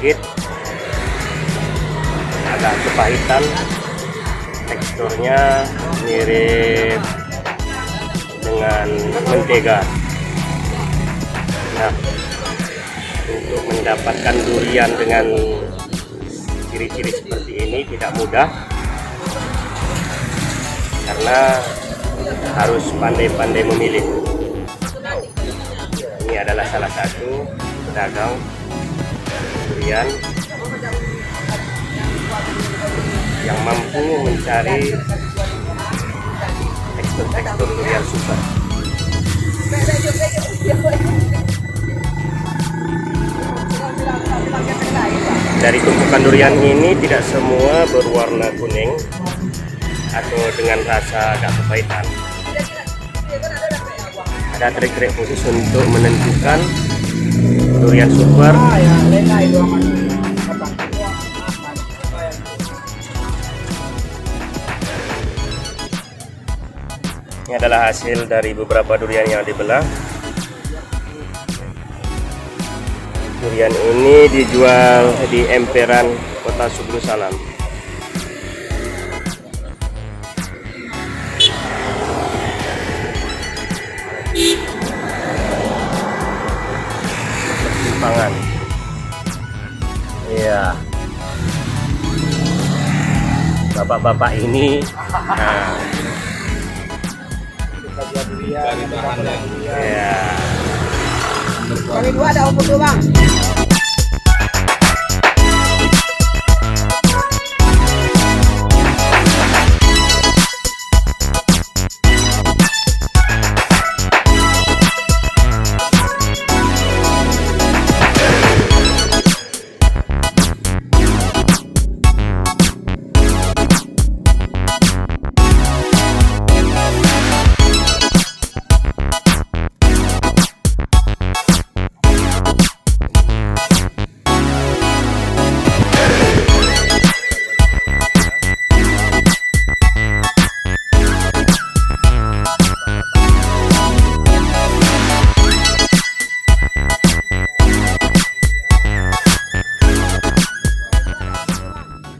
sedikit, agak kepahitan, teksturnya mirip dengan mentega. Nah, untuk mendapatkan durian dengan ciri-ciri seperti ini tidak mudah, karena harus pandai-pandai memilih. Ini adalah salah satu pedagang durian yang mampu mencari tekstur-tekstur durian super. Dari tumpukan durian ini tidak semua berwarna kuning atau dengan rasa agak kepahitan. Ada trik-trik khusus untuk menentukan durian super. Ini adalah hasil dari beberapa durian yang dibelah. Durian ini dijual di emperan Kota Sublu Salam. Persimpangan. Iya. Bapak-bapak ini. Nah. Dari bahan yang Iya. Kami dua ada opor dua bang.